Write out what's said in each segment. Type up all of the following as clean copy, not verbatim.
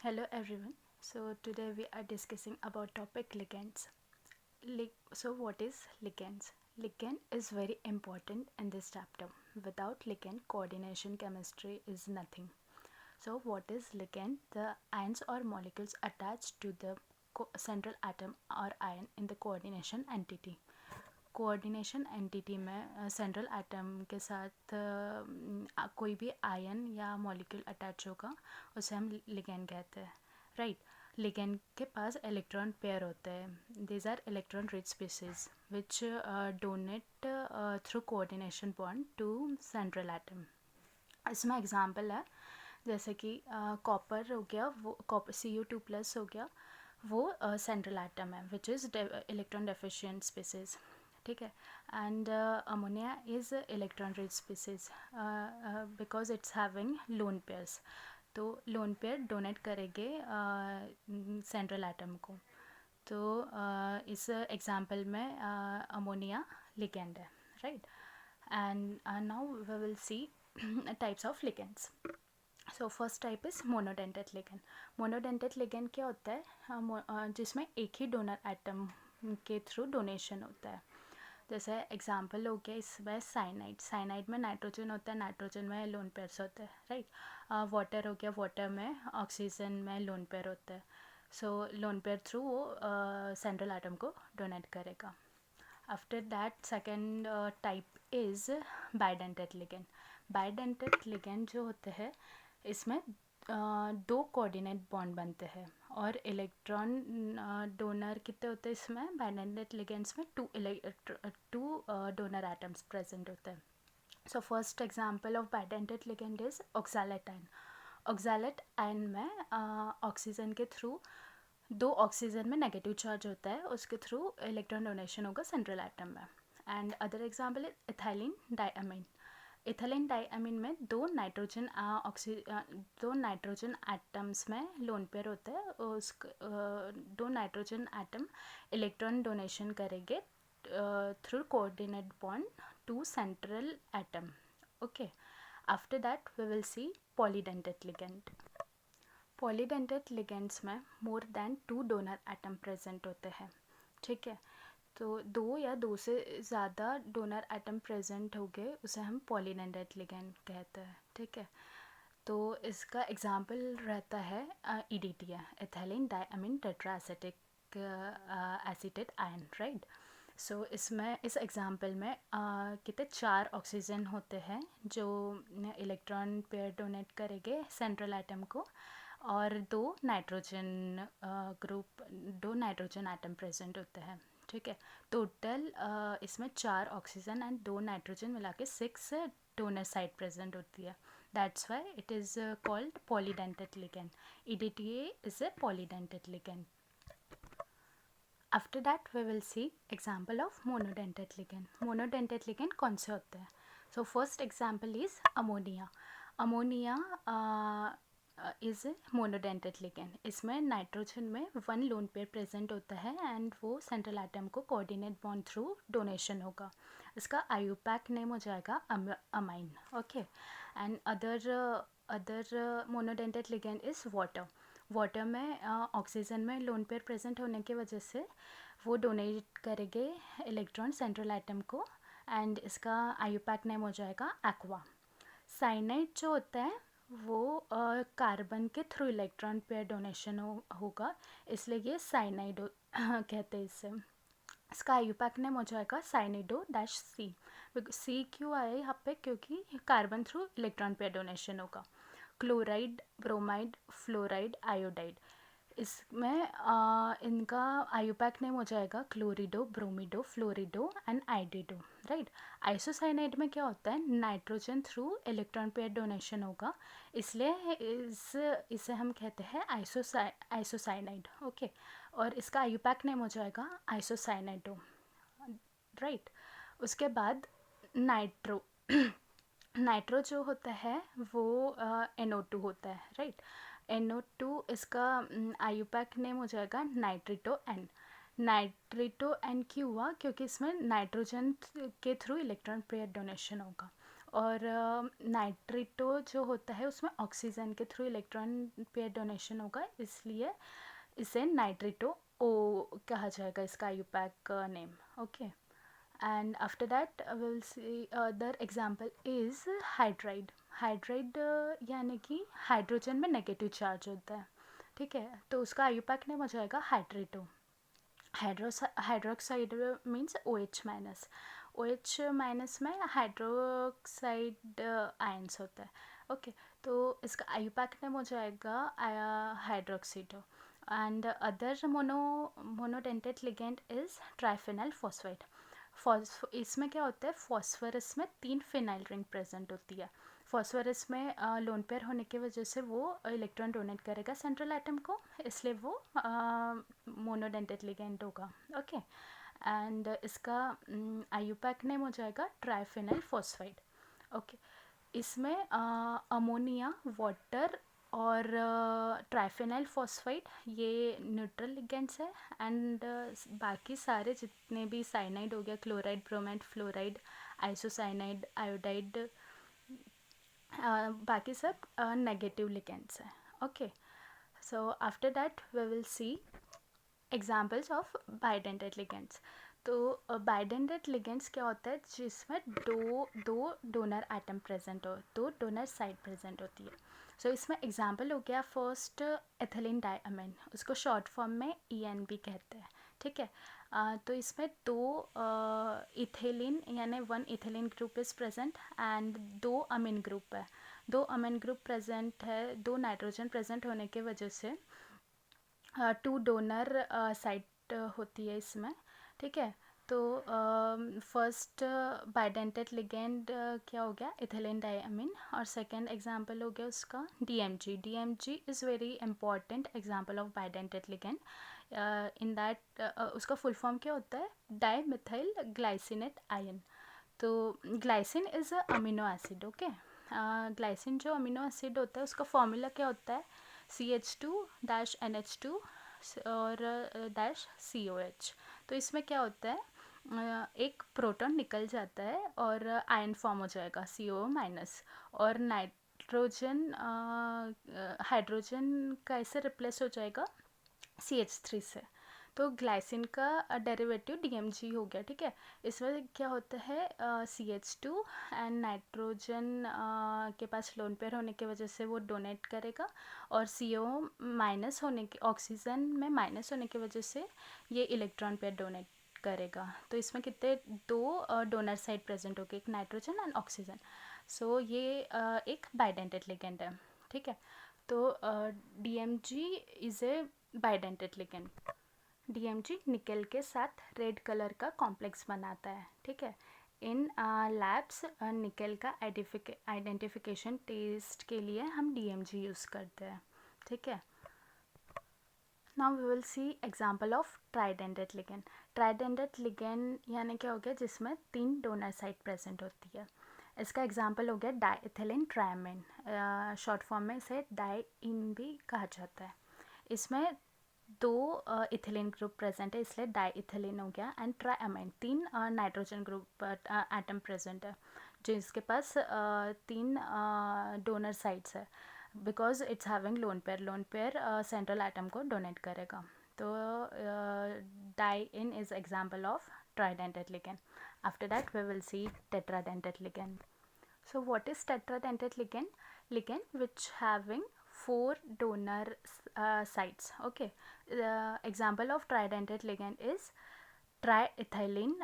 Hello everyone. So today we are discussing about topic ligands. So what is ligands? Ligand is very important in this chapter. Without ligand, coordination chemistry is nothing. So what is ligand? The ions or molecules attached to the central atom or ion in the coordination entity. Coordination entity में central atom के साथ कोई भी ion या molecule attach होगा उसे हम ligand कहते हैं राइट। लिगैंड के पास इलेक्ट्रॉन पेयर होते हैं। These are electron rich species which donate through coordination bond to central atom. इसमें एग्जांपल है जैसे कि कॉपर हो गया, वो कॉपर Cu2+ हो गया, वो सेंट्रल एटम है which is electron deficient species, ठीक है। And ammonia is electron rich species because it's having lone pairs, तो लोन पेयर डोनेट करेंगे सेंट्रल एटम को। तो इस एग्जांपल में अमोनिया लिगैंड है right. And now we will see types of ligands. So first type is monodentate ligand. Monodentate ligand क्या होता है? जिसमें एक ही डोनर एटम के थ्रू डोनेशन होता है। जैसे एग्जांपल हो गया इसमें साइनाइड। साइनाइड में नाइट्रोजन होता है, नाइट्रोजन में लोन पेयर्स होते हैं राइट। वाटर हो गया, वाटर में ऑक्सीजन में लोन पेयर होता है। सो लोन पेयर थ्रू वो सेंट्रल एटम को डोनेट करेगा। After that second type is bidentate ligand. Bidentate ligand जो होते हैं इसमें दो कोऑर्डिनेट बॉन्ड बनते हैं और इलेक्ट्रॉन डोनर कितने होते हैं इसमें? बाइडेंटेट लिगेंड्स में टू डोनर एटम्स प्रेजेंट होते हैं। So first example of bidentate ligand is oxalate ion. Oxalate ion में ऑक्सीजन के थ्रू दो ऑक्सीजन में नेगेटिव चार्ज होता है, उसके थ्रू इलेक्ट्रॉन डोनेशन होगा सेंट्रल एटम में। And other example is ethylenediamine. Ethylenediamine में दो नाइट्रोजन एटम्स में लोन पेयर होता है, उस दो नाइट्रोजन एटम इलेक्ट्रॉन डोनेशन करेंगे through coordinate bond to central atom. Okay, after that we will see polydentate ligand. Polydentate ligands में more than 2 donor atom present होते हैं, ठीक है। तो दो या दो से ज़्यादा डोनर एटम प्रेजेंट हो गए उसे हम पॉलीडेंटेट लिगैंड कहते हैं, ठीक है। तो इसका एग्जांपल रहता है EDTA, ethylenediamine tetraacetic acetate ion right. So इसमें इस एग्जांपल में कितने 4 ऑक्सीजन होते हैं जो इलेक्ट्रॉन पेयर डोनेट करेंगे सेंट्रल एटम को, और दो नाइट्रोजन एटम प्रेजेंट होते हैं, ठीक है। टोटल इसमें 4 ऑक्सीजन एंड 2 नाइट्रोजन मिला के 6 डोनर साइड प्रेजेंट होती है। That's why it is called polydentate ligand. EDTA is a polydentate ligand. After that we will see example of monodentate ligand. Monodentate ligand कौन से होते हैं? So first example is ammonia. Ammonia is monodentate ligand. इसमें nitrogen में 1 lone pair present होता है and वो central atom को कोऑर्डिनेट बॉन्ड थ्रू डोनेशन होगा। इसका IUPAC नेम हो जाएगा amine, okay. And other monodentate ligand is water. Water में ऑक्सीजन में लोन पेयर प्रेजेंट होने की वजह से वो डोनेट करेंगे इलेक्ट्रॉन सेंट्रल एटम को एंड इसका IUPAC नेम हो जाएगा एक्वा। साइनाइड जो होता है वो कार्बन के थ्रू इलेक्ट्रॉन पेयर डोनेशन होगा, इसलिए ये साइनाइड कहते हैं इसे। इसका IUPAC नेम हो जाएगा साइनिडो-C। C क्यों आया यहाँ पे? क्योंकि carbon through electron pair donation होगा। क्लोराइड, ब्रोमाइड, फ्लोराइड, आयोडाइड, इसमें इनका IUPAC नेम हो जाएगा क्लोरिडो, ब्रोमिडो, फ्लोरिडो एंड आइडिडो राइट। आइसोसाइनाइड में क्या होता है? Nitrogen through electron pair donation होगा, इसलिए इसे हम कहते हैं आइसोसाइनाइड, ओके। और इसका IUPAC नेम हो जाएगा आइसोसाइनाइडो राइट। उसके बाद नाइट्रो नाइट्रो जो होता है वो NO2 होता है राइट। NO2 इसका IUPAC नेम हो जाएगा नाइट्रिटो एन। नाइट्रिटो एन क्यों हुआ? क्योंकि इसमें नाइट्रोजन के थ्रू इलेक्ट्रॉन पेयर डोनेशन होगा। और नाइट्रेटो जो होता है उसमें ऑक्सीजन के थ्रू इलेक्ट्रॉन पेयर डोनेशन होगा, इसलिए इसे नाइट्रेटो ओ कहा जाएगा, इसका IUPAC name. Okay. And after that we'll see other example is hydride. Hydride यानी कि हाइड्रोजन में नेगेटिव चार्ज होता है, ठीक है, तो उसका आईयूपैक नेम हो जाएगा hydrato. Hydroxide means OH minus. OH minus में हाइड्रोक्साइड आयंस होता है. ओके, तो इसका आईयूपैक नेम हो जाएगा hydroxido. And other monodentate ligand is triphenyl phosphate. इसमें क्या होता है, फॉस्फोरस में 3 फिनाइल रिंग प्रेजेंट होती है. फॉस्फोरस में लोन पेयर होने की वजह से वो इलेक्ट्रॉन डोनेट करेगा सेंट्रल एटम को, इसलिए वो मोनोडेंटेड लिगेंड होगा. ओके. एंड इसका आईयूपैक नेम हो जाएगा ट्राइफेनल फॉस्फाइड. ओके. इसमें अमोनिया, वाटर और ट्राइफेनल फॉस्फाइड ये न्यूट्रल लिगेंड्स है. एंड बाकी सारे जितने भी साइनाइड हो गया, chloride, bromide, fluoride, isocyanide, iodide, बाकी सब नेगेटिव लिगेंड्स हैं. Okay. So after that we will see examples of bidentate ligands. तो बाइडेंटेड लिगेंड्स क्या होता है, जिसमें दो डोनर एटम प्रेजेंट हो, दो डोनर साइड प्रेजेंट होती है. सो इसमें एग्जाम्पल हो गया फर्स्ट एथिलीन डाइअमीन, उसको शॉर्ट फॉर्म में ENB कहते हैं, ठीक है. तो इसमें दो इथेलिन यानी 1 ethylene group is present and 2 amine group है. 2 अमीन ग्रुप प्रेजेंट है, 2 नाइट्रोजन प्रेजेंट होने के वजह से 2 डोनर साइट होती है इसमें, ठीक है. तो फर्स्ट बाइडेंटेड लिगेंड क्या हो गया, इथिलीन डाइअमीन. और सेकंड एग्जांपल हो गया उसका DMG. DMG is very important example of bidentate ligand. In that उसका फुल फॉर्म क्या होता है, डाई मिथाइल ग्लाइसिनेट आयन. तो glycine is a amino acid. Okay. Glycine जो अमीनो एसिड होता है उसका फॉर्मूला क्या होता है, CH2-NH2 और -COH. तो इसमें क्या होता है, एक प्रोटॉन निकल जाता है और आयन फॉर्म हो जाएगा CO माइनस, और नाइट्रोजन हाइड्रोजन का ऐसे रिप्लेस हो जाएगा CH3 से. तो ग्लाइसिन का डेरिवेटिव DMG हो गया, ठीक है. इसमें क्या होता है, CH2 एंड नाइट्रोजन के पास लोन पेयर होने की वजह से वो डोनेट करेगा, और CO माइनस होने की, ऑक्सीजन में माइनस होने की वजह से ये इलेक्ट्रॉन पेयर डोनेट करेगा. तो इसमें कितने, 2 डोनर साइड प्रेजेंट होगी, एक नाइट्रोजन एंड ऑक्सीजन. सो ये एक बाइडेंटेड लिगेंड है, ठीक है. तो DMG is a bidentate ligand. DMG निकल के साथ रेड कलर का कॉम्प्लेक्स बनाता है, ठीक है. इन लैब्स निकल का आइडेंटिफिकेशन टेस्ट के लिए हम DMG यूज़ करते हैं, ठीक है. Now we will see example of tridentate ligand. Tridentate ligand यानी क्या हो गया, जिसमें 3 डोनर साइट प्रेजेंट होती है. इसका एग्जांपल हो गया डाइथिलीन ट्राइमीन. शॉर्ट फॉर्म में इसे डाइइन भी कहा जाता है. इसमें 2 इथिलीन ग्रुप प्रेजेंट है, इसलिए डाइथिलीन हो गया. And triamine 3 nitrogen group atom present है, जिसके पास 3 डोनर साइट्स है, because it's having lone pair central atom को डोनेट करेगा. तो dien is example of tridentate ligand. After that we will see tetradentate ligand. So what is tetradentate ligand? Ligand which having 4 donor sites. Okay. The example of tridentate ligand is triethylene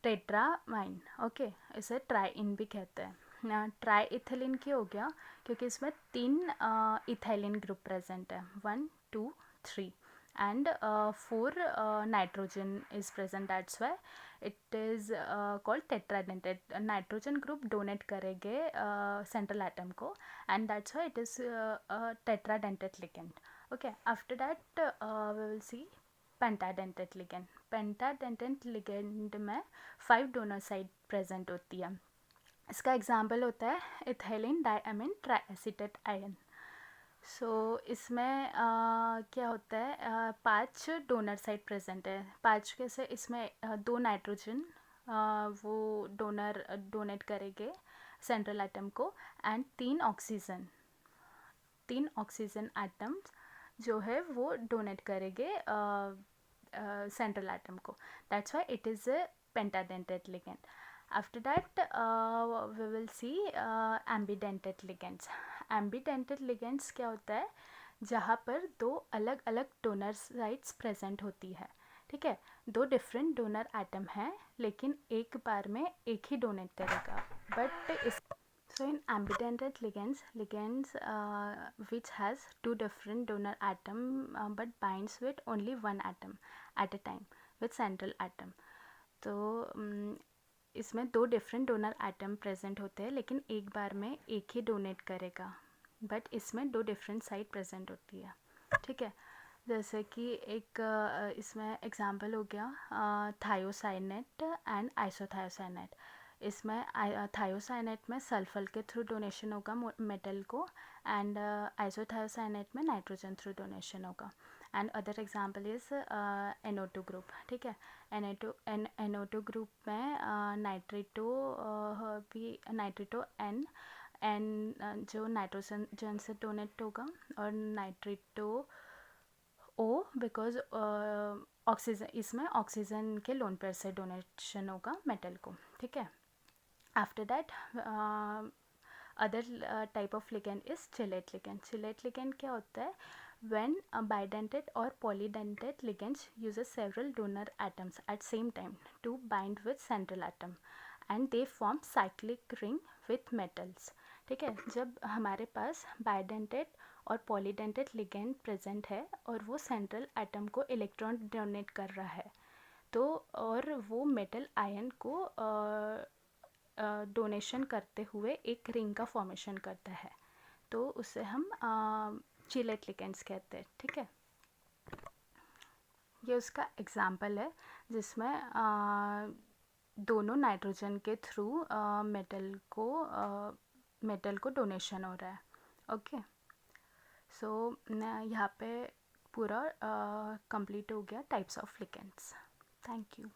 tetramine. Okay. इसे trien भी कहते हैं. ट्राइइथिलीन की हो गया क्योंकि इसमें 3 ethylene group present है, 1 2 3 and 4 nitrogen is present. That's why it is called tetradentate. Nitrogen group donate करेंगे सेंट्रल एटम को, and that's why it is tetradentate ligand. Okay. After that we will see pentadentate ligand. Pentadentate ligand में 5 donor side present होती है. इसका example होता है ethylene डाइअमीन ट्राइएसिटेट ion. सो इसमें क्या होता है, 5 डोनर साइड प्रेजेंट है. 5 के से इसमें 2 नाइट्रोजन वो डोनर डोनेट करेंगे सेंट्रल एटम को, एंड 3 ऑक्सीजन एटम्स जो है वो डोनेट करेंगे सेंट्रल एटम को. That's why it is a pentadentate ligand. After that we will see ambidentate ligands. Ambidentate ligands क्या होता है, जहाँ पर 2 अलग अलग डोनर साइट्स प्रेजेंट होती है. ठीक है, 2 डिफरेंट डोनर एटम हैं लेकिन एक बार में एक ही डोनेट करेगा. बट इस So in ambidentate ligands which has 2 different donor atom but binds with only one atom at a time with central atom. तो इसमें 2 डिफरेंट डोनर एटम प्रेजेंट होते हैं लेकिन एक बार में एक ही डोनेट करेगा. बट इसमें 2 डिफरेंट साइट प्रेजेंट होती है. ठीक है, जैसे कि एक इसमें एग्जांपल हो गया थायोसाइनेट एंड आइसोथायोसाइनेट. इसमें थायोसाइनेट में सल्फर के थ्रू डोनेशन होगा मेटल को, एंड आइसोथायोसाइनेट में नाइट्रोजन थ्रू डोनेशन होगा. And other example is NO2 group. ठीक है, NO2 ग्रुप में नाइट्रिटो एन जो नाइट्रोजन से डोनेट होगा, और नाइट्रिटो O बिकॉज ऑक्सीजन, इसमें ऑक्सीजन के लोन पेयर से डोनेशन होगा मेटल को. ठीक है, after that other type of ligand is chelate ligand. Chelate ligand क्या होता है, when a bidentate or polydentate ligands uses several donor atoms at same time to bind with central atom and they form cyclic ring with metals. ठीक है, जब हमारे पास bidentate और polydentate ligand present है और वो सेंट्रल एटम को electron donate कर रहा है, तो और वो मेटल आयन को डोनेशन करते हुए एक रिंग का फॉर्मेशन करता है, तो उसे हम चिलेट लिगेंड्स कहते हैं. ठीक है, ये उसका एग्जाम्पल है जिसमें दोनों नाइट्रोजन के थ्रू मेटल को डोनेशन हो रहा है. ओके, सो यहाँ पे पूरा कंप्लीट हो गया types of ligands. Thank you.